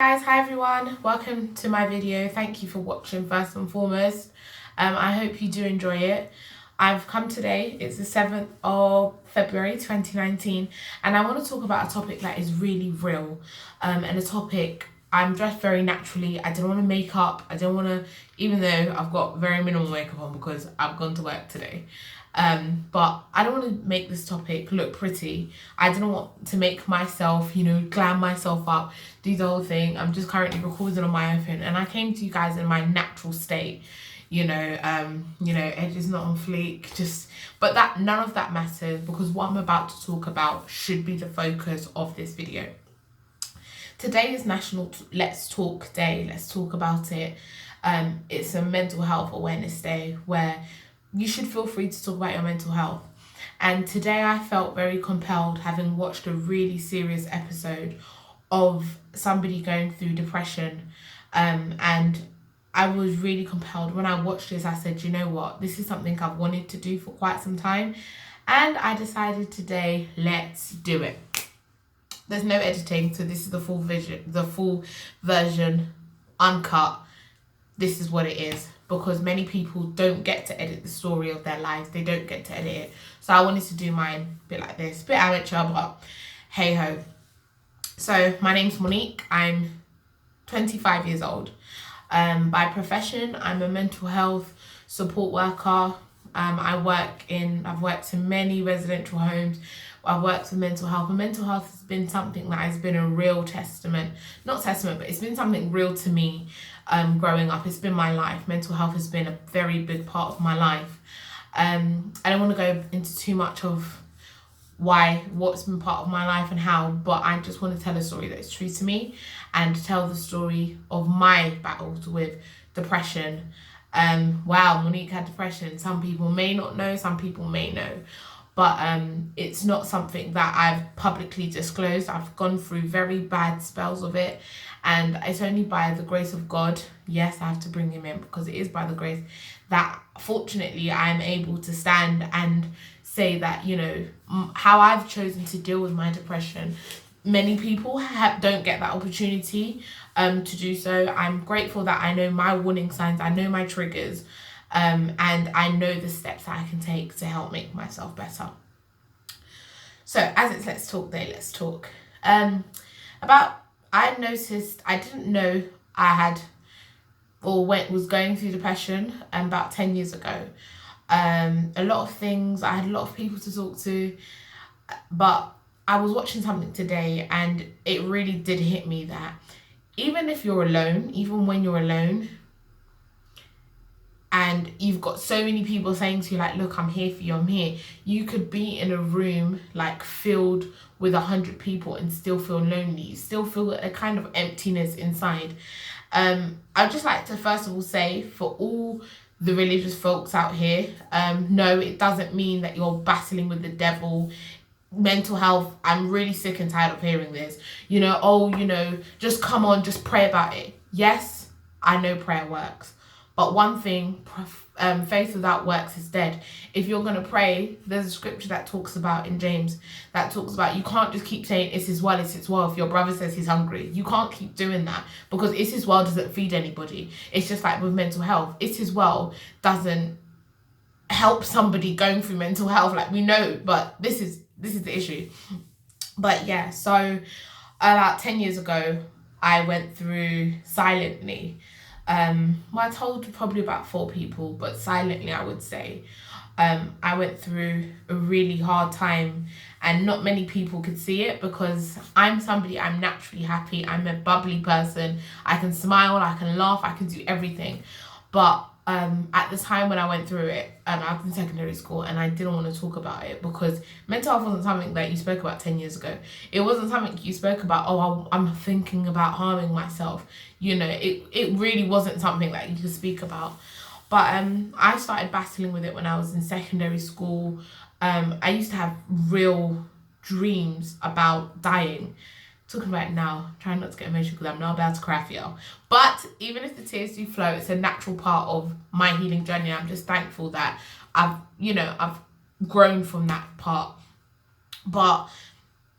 Guys, hi everyone, welcome to my video. Thank you for watching first and foremost. I hope you do enjoy it. I've come today, it's the 7th of February 2019, and I want to talk about a topic that is really real, and a topic. I'm dressed very naturally. I don't want to make up. I don't want to, even though I've got very minimal makeup on because I've gone to work today. But I don't want to make this topic look pretty. I don't want to make myself, glam myself up, do the whole thing. I'm just currently recording on my iPhone, and I came to you guys in my natural state. Edge is not on fleek, but that none of that matters because what I'm about to talk about should be the focus of this video. Today is National Let's Talk Day. Let's talk about it. It's a mental health awareness day where you should feel free to talk about your mental health. And today I felt very compelled, having watched a really serious episode of somebody going through depression. And I was really compelled. When I watched this, I said, you know what? This is something I've wanted to do for quite some time. And I decided today, let's do it. There's no editing, so this is the full version, uncut. This is what it is, because many people don't get to edit the story of their lives. They don't get to edit it. So I wanted to do mine a bit like this, a bit amateur, but hey ho. So my name's Monique. I'm 25 years old. By profession, I'm a mental health support worker. I've worked in many residential homes. I've worked with mental health, and mental health has been something that has been a real but it's been something real to me growing up. It's been my life. Mental health has been a very big part of my life. I don't want to go into too much of what's been part of my life and how, but I just want to tell a story that is true to me and tell the story of my battles with depression. Wow, Monique had depression. Some people may not know, some people may know. But it's not something that I've publicly disclosed. I've gone through very bad spells of it. And it's only by the grace of God, yes, I have to bring him in because it is by the grace, that fortunately I am able to stand and say that, how I've chosen to deal with my depression. Many people don't get that opportunity to do so. I'm grateful that I know my warning signs, I know my triggers. And I know the steps that I can take to help make myself better. So as it's Let's Talk Day, let's talk. I noticed, I didn't know I had was going through depression about 10 years ago. A lot of things, I had a lot of people to talk to, but I was watching something today and it really did hit me that even when you're alone, and you've got so many people saying to you, like, look, I'm here for you, I'm here. You could be in a room, like, filled with 100 people and still feel lonely. You still feel a kind of emptiness inside. I'd just like to, first of all, say, for all the religious folks out here, no, it doesn't mean that you're battling with the devil. Mental health, I'm really sick and tired of hearing this. Just come on, just pray about it. Yes, I know prayer works. But one thing, faith without works is dead. If you're going to pray, there's a scripture that talks about in James, that talks about you can't just keep saying it's his well, if your brother says he's hungry. You can't keep doing that because it's his well doesn't feed anybody. It's just like with mental health. It's his well doesn't help somebody going through mental health. Like, we know, but this is the issue. But yeah, so about 10 years ago, I went through silently. I told probably about 4 people, but silently I would say, I went through a really hard time, and not many people could see it because I'm naturally happy. I'm a bubbly person. I can smile, I can laugh, I can do everything. But at the time when I went through it, I was in secondary school and I didn't want to talk about it because mental health wasn't something that you spoke about 10 years ago. It wasn't something you spoke about, I'm thinking about harming myself. It really wasn't something that you could speak about. But I started battling with it when I was in secondary school. I used to have real dreams about dying. Talking about it now, trying not to get emotional because I'm not about to cry for y'all. But even if the tears do flow, it's a natural part of my healing journey. I'm just thankful that I've grown from that part. But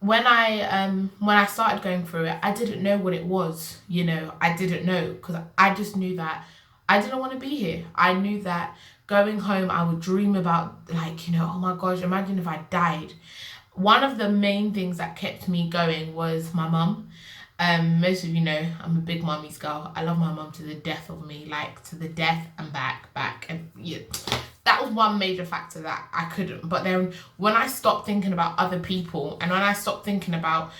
when I started going through it, I didn't know what it was. I didn't know, because I just knew that I didn't want to be here. I knew that going home, I would dream about, like, oh my gosh, imagine if I died. One of the main things that kept me going was my mum. Most of you know I'm a big mummy's girl. I love my mum to the death of me, like to the death and back, and yeah. That was one major factor that I couldn't. But then when I stopped thinking about other people, and when I started thinking about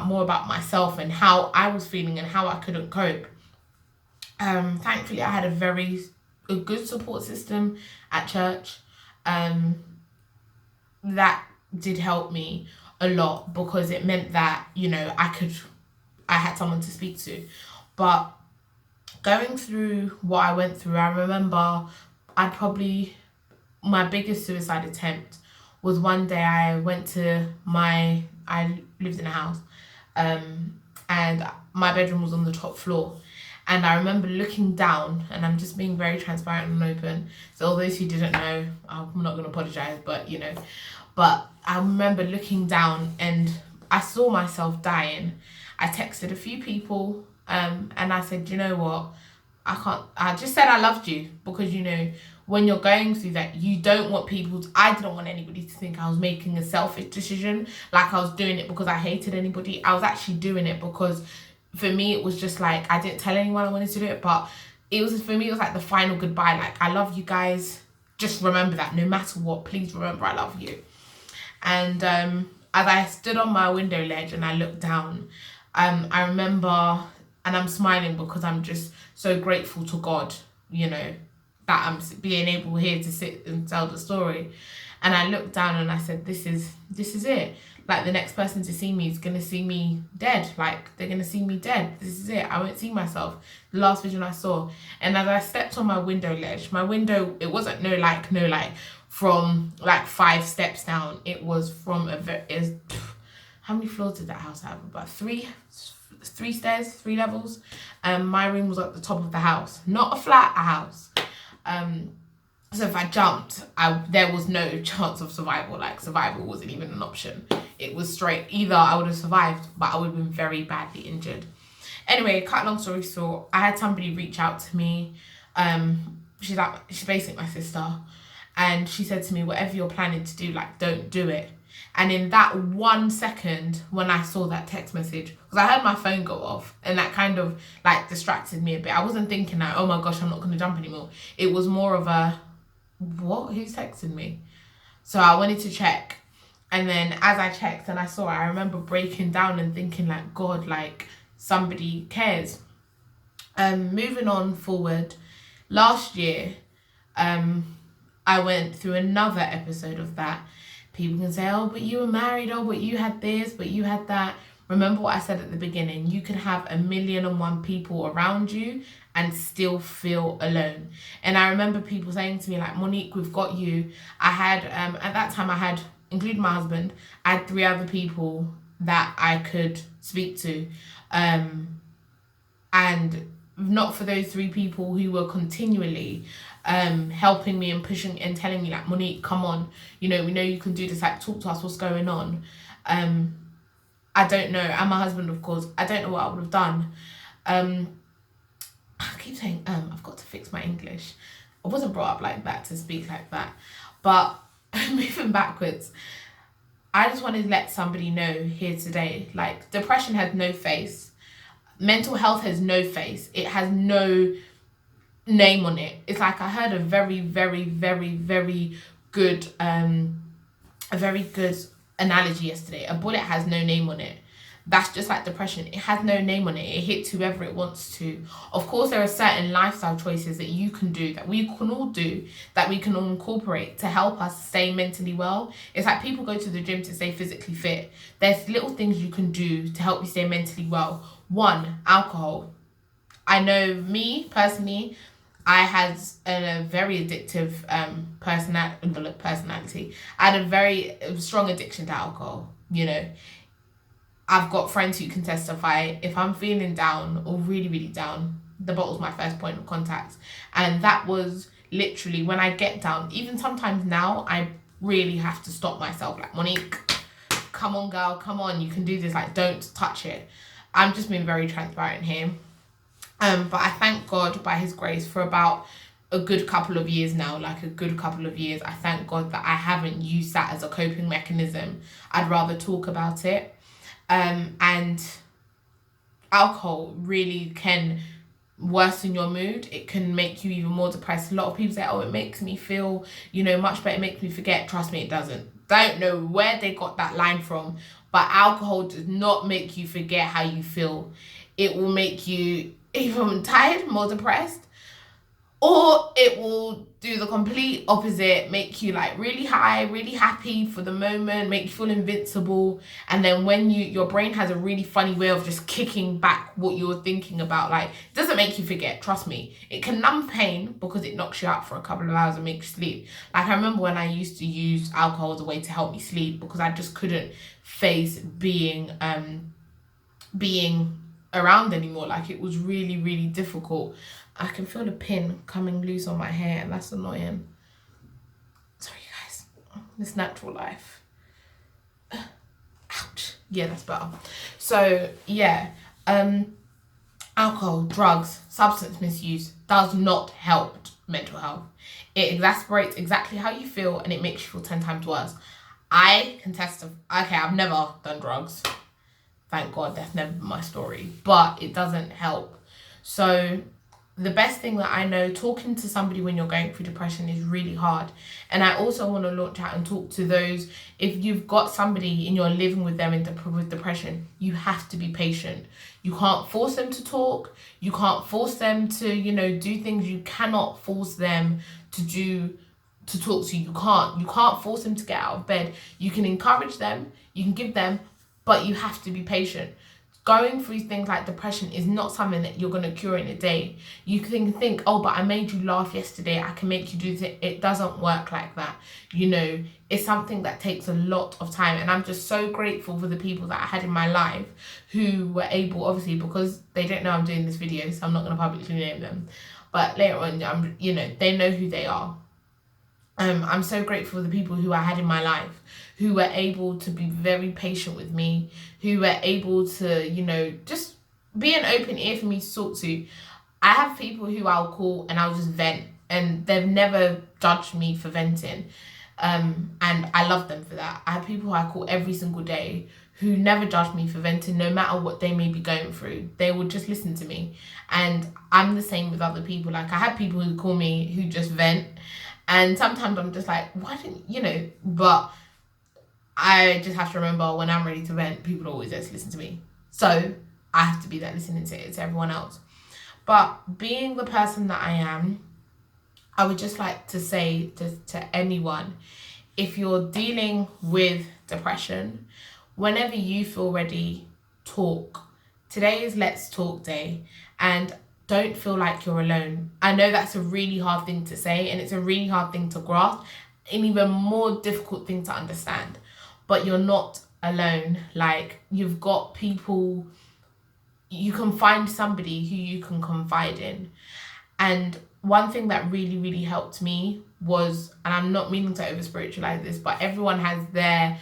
more about myself and how I was feeling and how I couldn't cope. Thankfully, I had a good support system at church. That did help me a lot, because it meant that I had someone to speak to. But going through what I went through, I remember my biggest suicide attempt was one day I lived in a house, and my bedroom was on the top floor. And I remember looking down, and I'm just being very transparent and open. So all those who didn't know, I'm not going to apologize, but But I remember looking down and I saw myself dying. I texted a few people, and I said, you know what? I just said I loved you, because when you're going through that, you don't want I didn't want anybody to think I was making a selfish decision, like I was doing it because I hated anybody. I was actually doing it because for me, it was just like, I didn't tell anyone I wanted to do it, but for me, it was like the final goodbye. Like, I love you guys. Just remember that no matter what, please remember I love you. And as I stood on my window ledge and I looked down, I remember, and I'm smiling because I'm just so grateful to God, that I'm being able here to sit and tell the story. And I looked down and I said, this is it. Like, the next person to see me is going to see me dead. Like, they're going to see me dead. This is it. I won't see myself. The last vision I saw. And as I stepped on my window ledge, it wasn't no light from like 5 steps down. It was from how many floors did that house have? About three stairs, 3 levels. My room was at the top of the house. Not a flat, a house. So if I jumped, there was no chance of survival. Like, survival wasn't even an option. It was straight. Either I would have survived, but I would have been very badly injured. Anyway, cut long story short, I had somebody reach out to me. She's basically my sister. And she said to me, whatever you're planning to do, like, don't do it. And in that 1 second, when I saw that text message, because I heard my phone go off, and that kind of like distracted me a bit. I wasn't thinking like, oh my gosh, I'm not going to jump anymore. It was more of a, what? Who's texting me? So I wanted to check. And then as I checked and I saw it, I remember breaking down and thinking like, God, like, somebody cares. Moving on forward, last year, I went through another episode of that. People can say, oh, but you were married, oh, but you had this, but you had that. Remember what I said at the beginning, you can have 1,000,001 people around you and still feel alone. And I remember people saying to me like, Monique, we've got you. I had, at that time I had, including my husband, I had 3 other people that I could speak to. And not for those 3 people who were continually helping me and pushing and telling me like, Monique, come on, we know you can do this, like, talk to us, what's going on. I don't know. And my husband, of course, I don't know what I would have done. I keep saying I've got to fix my English. I wasn't brought up like that to speak like that. But moving backwards, I just wanted to let somebody know here today, like, depression has no face. Mental health has no face. It has no name on it. It's like, I heard a very, very, very, very good analogy yesterday. A bullet has no name on it. That's just like depression. It has no name on it. It hits whoever it wants to. Of course, there are certain lifestyle choices that you can do, that we can all do, that we can all incorporate to help us stay mentally well. It's like people go to the gym to stay physically fit. There's little things you can do to help you stay mentally well. 1, alcohol. I know me personally, I had a very addictive personality. I had a very strong addiction to alcohol. I've got friends who can testify, if I'm feeling down or really, really down, the bottle's my first point of contact. And that was literally when I get down. Even sometimes now, I really have to stop myself. Like, Monique, come on girl, come on, you can do this, like don't touch it. I'm just being very transparent here. But I thank God by his grace for about a good couple of years now, like a good couple of years, I thank God that I haven't used that as a coping mechanism. I'd rather talk about it. And alcohol really can worsen your mood. It can make you even more depressed. A lot of people say, oh, it makes me feel, much better, it makes me forget. Trust me, it doesn't. Don't know where they got that line from, but alcohol does not make you forget how you feel. It will make you even tired, more depressed, or it will do the complete opposite, make you like really high, really happy for the moment, make you feel invincible. And then when your brain has a really funny way of just kicking back what you're thinking about, like, it doesn't make you forget, trust me. It can numb pain because it knocks you out for a couple of hours and makes you sleep. Like, I remember when I used to use alcohol as a way to help me sleep because I just couldn't face being around anymore. Like, it was really, really difficult. I can feel the pin coming loose on my hair, and that's annoying. Sorry, guys. This natural life. Ouch. Yeah, that's better. So, yeah. Alcohol, drugs, substance misuse does not help mental health. It exasperates exactly how you feel, and it makes you feel 10 times worse. I can testify. Okay, I've never done drugs. Thank God, that's never been my story. But it doesn't help. So the best thing that I know, talking to somebody when you're going through depression is really hard. And I also want to launch out and talk to those, if you've got somebody and you're living with them with depression, you have to be patient. You can't force them to talk. You can't force them to, do things. You cannot force them to talk to you. You can't force them to get out of bed. You can encourage them, you can give them, but you have to be patient. Going through things like depression is not something that you're going to cure in a day. You can think, oh, but I made you laugh yesterday, I can make you do this. It doesn't work like that. It's something that takes a lot of time. And I'm just so grateful for the people that I had in my life who were able, obviously, because they don't know I'm doing this video, so I'm not going to publicly name them. But later on, they know who they are. I'm so grateful for the people who I had in my life who were able to be very patient with me, who were able to, just be an open ear for me to talk to. I have people who I'll call and I'll just vent, and they've never judged me for venting. And I love them for that. I have people who I call every single day who never judge me for venting, no matter what they may be going through. They will just listen to me. And I'm the same with other people. Like, I have people who call me who just vent, and sometimes I'm just like, why didn't, but I just have to remember when I'm ready to vent, people are always there to listen to me. So I have to be there listening to everyone else. But being the person that I am, I would just like to say to anyone, if you're dealing with depression, whenever you feel ready, talk. Today is Let's Talk Day, and don't feel like you're alone. I know that's a really hard thing to say, and it's a really hard thing to grasp, an even more difficult thing to understand. But you're not alone. Like, you've got people, you can find somebody who you can confide in. And one thing that really, really helped me was, and I'm not meaning to over spiritualize this, but everyone has their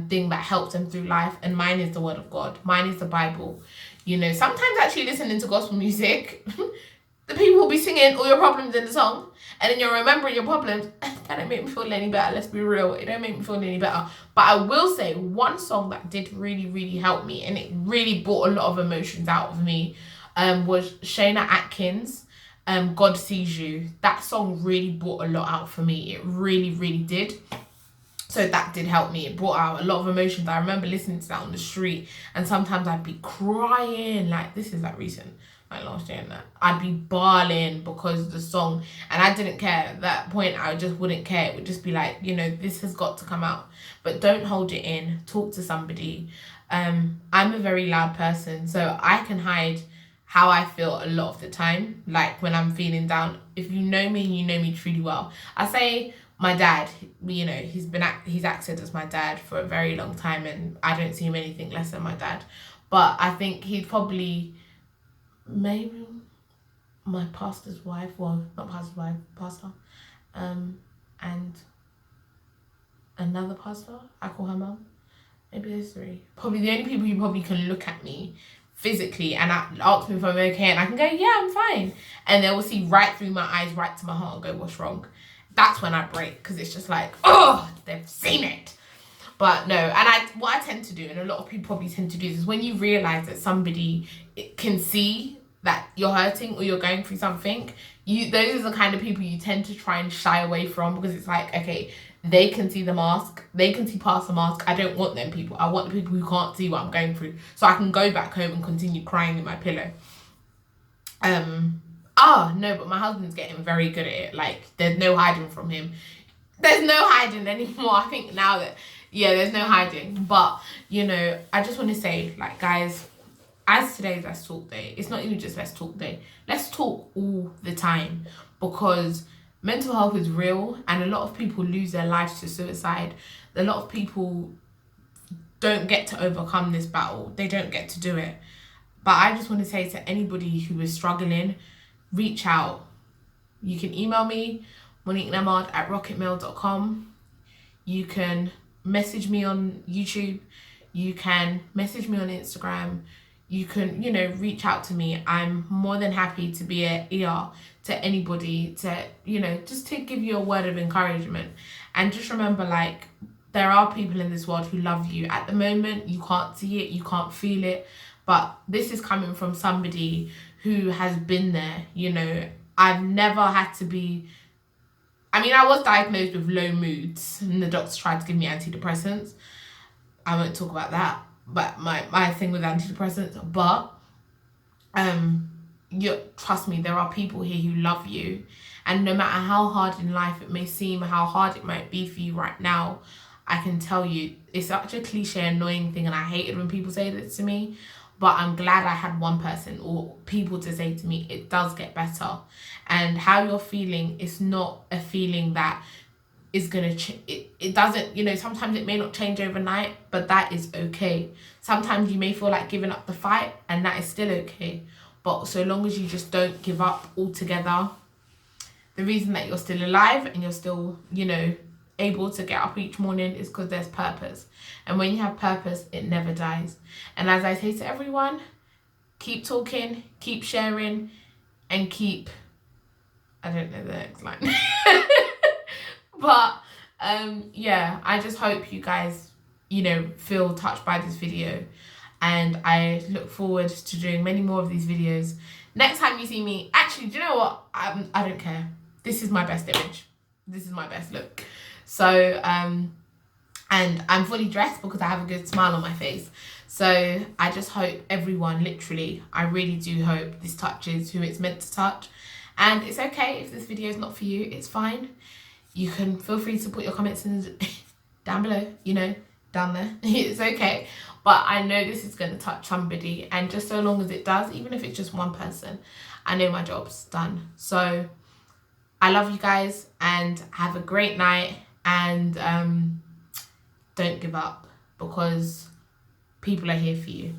thing that helps them through life, and mine is the Word of God. Mine is the Bible. Sometimes actually listening to gospel music, the people will be singing all your problems in the song, and then you're remembering your problems. That don't make me feel any better, let's be real. It don't make me feel any better. But I will say one song that did really, really help me, and it really brought a lot of emotions out of me, was Shayna Atkins, God Sees You. That song really brought a lot out for me. It really, really did. So that did help me. It brought out a lot of emotions. I remember listening to that on the street, and sometimes I'd be crying. Like, this is like recent, like last year, and that I'd be bawling because of the song, and I didn't care. At that point, I just wouldn't care. It would just be like, this has got to come out. But don't hold it in. Talk to somebody. I'm a very loud person, so I can hide how I feel a lot of the time. Like, when I'm feeling down, if you know me and you know me truly well, I say my dad, he's acted as my dad for a very long time, and I don't see him anything less than my dad. But I think he'd probably, maybe my pastor's wife, well, not pastor's wife, pastor, and another pastor, I call her mum, maybe there's 3. Probably the only people who probably can look at me physically and ask me if I'm okay, and I can go, yeah, I'm fine. And they will see right through my eyes, right to my heart, and go, what's wrong? That's when I break, because it's just like, oh, they've seen it. But no, and what I tend to do, and a lot of people probably tend to do this, is when you realise that somebody can see that you're hurting or you're going through something, those are the kind of people you tend to try and shy away from, because it's like, okay, they can see the mask, they can see past the mask. I don't want them people. I want the people who can't see what I'm going through, so I can go back home and continue crying in my pillow. No, but my husband's getting very good at it. Like, there's no hiding from him. There's no hiding anymore. I think now that, yeah, there's no hiding. But, you know, I just want to say, like, guys, as today's Let's Talk Day, it's not even just Let's Talk Day. Let's talk all the time, because mental health is real, and a lot of people lose their lives to suicide. A lot of people don't get to overcome this battle. They don't get to do it. But I just want to say to anybody who is struggling, reach out. You can email me, moniquenamard@rocketmail.com. You can message me on YouTube. You can message me on Instagram. You can, you know, reach out to me. I'm more than happy to be an ear to anybody, to, you know, just to give you a word of encouragement. And just remember, like, there are people in this world who love you. At the moment, you can't see it, you can't feel it, but this is coming from somebody who has been there. You know, I've never had to be, I mean, I was diagnosed with low moods, and the doctors tried to give me antidepressants. I won't talk about that, but my thing with antidepressants. But trust me, there are people here who love you, and no matter how hard in life it may seem, how hard it might be for you right now, I can tell you, it's such a cliche, annoying thing, and I hate it when people say this to me, but I'm glad I had one person or people to say to me, it does get better. And how you're feeling is not a feeling that is gonna it doesn't, you know, sometimes it may not change overnight, but that is okay. Sometimes you may feel like giving up the fight, and that is still okay. But so long as you just don't give up altogether, the reason that you're still alive and you're still, you know, able to get up each morning is because there's purpose. And when you have purpose, it never dies. And as I say to everyone, keep talking, keep sharing, and keep, I don't know the next line. But yeah, I just hope you guys, you know, feel touched by this video, and I look forward to doing many more of these videos. Next time you see me, actually, do you know what? I don't care. This is my best image. This is my best look. So, and I'm fully dressed because I have a good smile on my face. So I just hope everyone, literally, I really do hope this touches who it's meant to touch. And it's okay if this video is not for you, it's fine. You can feel free to put your comments in down below, you know, down there. It's okay. But I know this is going to touch somebody, and just so long as it does, even if it's just one person, I know my job's done. So I love you guys, and have a great night, and don't give up, because people are here for you.